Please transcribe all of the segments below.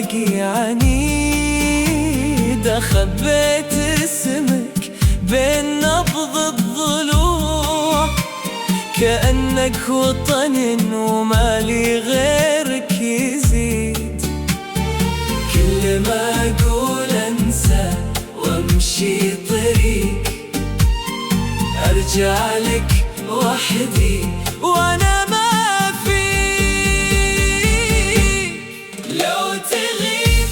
باقي عنيد، أخبيت اسمك بين نبض الضلوع، كأنك وطن ومالي غيرك يزيد. كل ما أقول أنسى وأمشي طريق، أرجع لك وحدي وأنا ما فيك. لو تغيب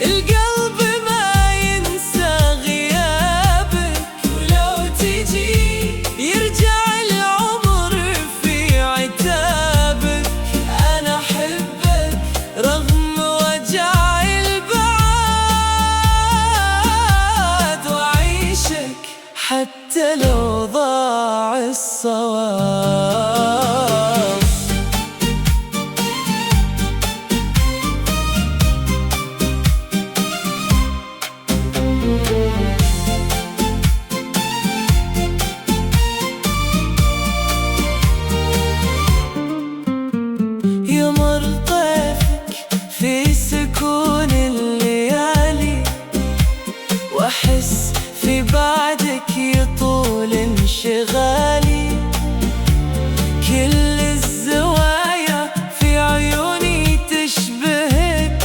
القلب ما ينسى غيابك، ولو تجي يرجع العمر في عتابك. أنا أحبك رغم وجع البعاد، وأعيشك حتى لو ضاع الصواب. يمر طيفك في سكون الليالي، وأحس في بعدك يطول انشغالي. كل الزوايا في عيوني تشبهك،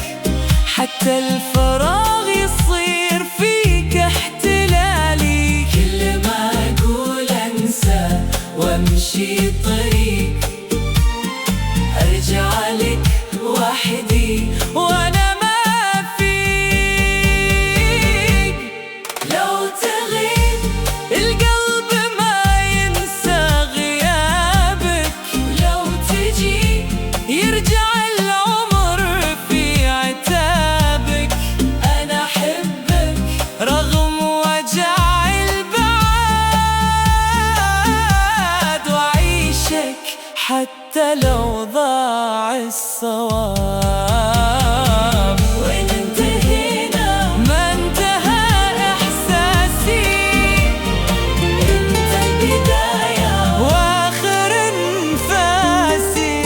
حتى الفراغ يصير فيك احتلالي. كل ما أقول أنسى وأمشي طريق، أرجع لك وحدي وأنا ما فيك. لو تغيب القلب ما ينسى غيابك، ولو تجي يرجع العمر في عتابك. أنا أحبك رغم وجع البعاد، وأعيشك حتى لو ضاع الصواب. وإن انتهينا ما انتهى إحساسي، انت البداية وآخر انفاسي.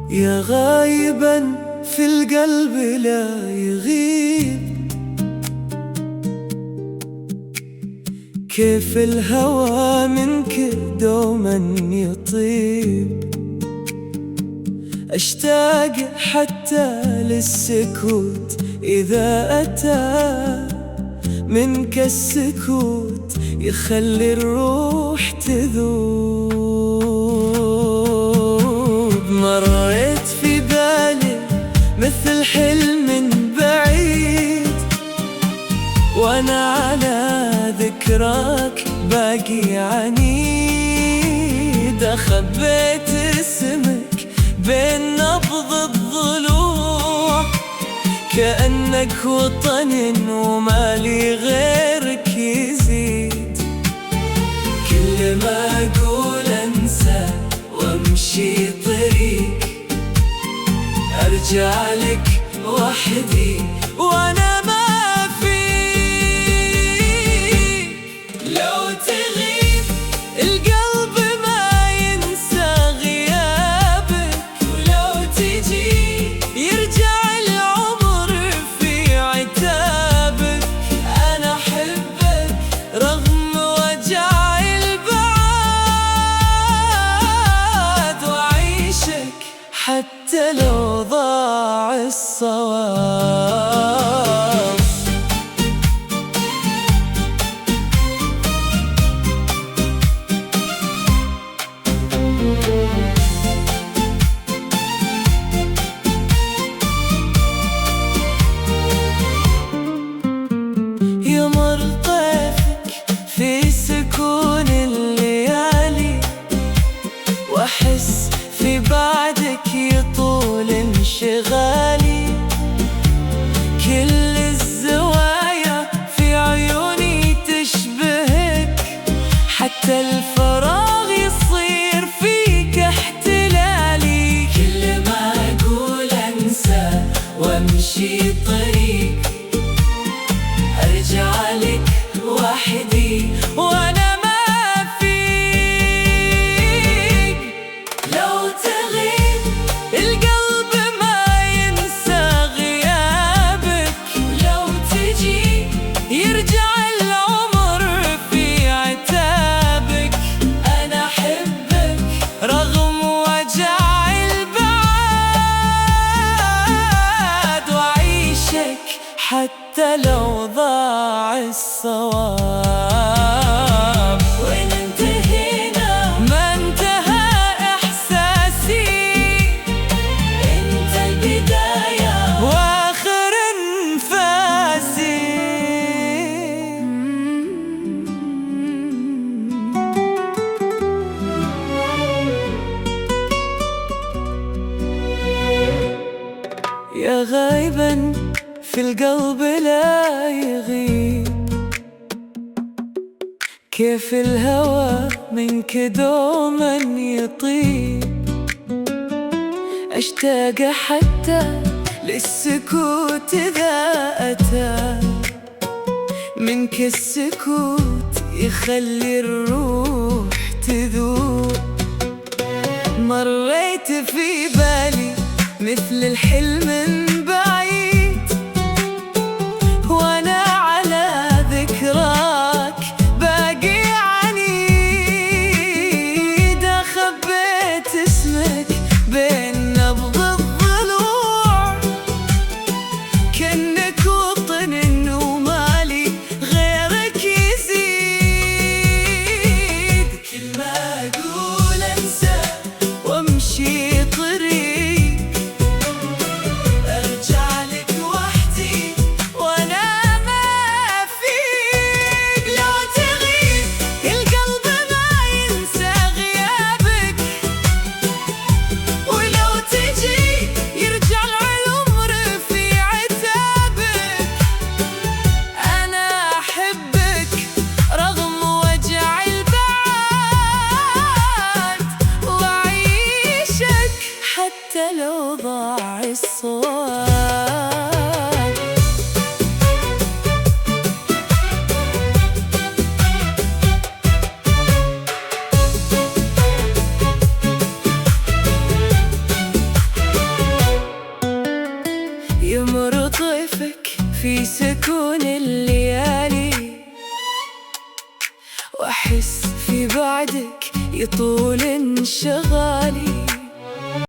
يا غايبا في القلب لا يغيب، كيف الهوى منك دوما يطيب. أشتاق حتى للسكوت إذا أتى، منك السكوت يخلي الروح تذوب. مريت في بالي مثل حلم بعيد، وأنا على ذكراك باقي عنيد. أخبيت اسمك بين نبض الضلوع، كأنك وطن ومالي غيرك يزيد. كل ما أقول أنسى وأمشي طريق، أرجع لك وحدي وأنا ما فيك. لو تغيب القلب ما ينسى غيابك، ولو تجي يرجع العمر في عتابك. أنا أحبك رغم وجع البعاد، وأعيشك حتى لو ضاع الصواب. يمر طيفك في سكون الليالي، وأحس في بعدك يطول انشغالي. كل الزوايا في عيوني تشبهك، حتى الفراغ يصير فيك احتلالي. كل ما أقول أنسى وأمشي طريق، أرجع لك وحدي حتى لو ضاع الصواب. وإن انتهينا ما انتهى إحساسي، انت البداية وآخر أنفاسي. يا غايبا في القلب لا يغيب، كيف الهوى منك دوما يطيب. أشتاق حتى للسكوت إذا أتى، منك السكوت يخلي الروح تذوب. مريت في بالي مثل الحلم من بعيد، وأنا على ذكراك باقي عنيد. أخبيت اسمك بين نبض الضلوع، كأنك وطن ومالي غيرك يزيد. كل ما أقول أنسى وأمشي طريق، أرجع لك وحدي وأنا ما أفيق. لو تغيب القلب ما ينسى غيابك، ولو تجي يرجع العمر في عتابك. أنا أحبك رغم وجع البعاد، وأعيشك حتى لو ضاع الصواب. يمر طيفك في سكون الليالي، وأحس في بعدك يطول انشغالي.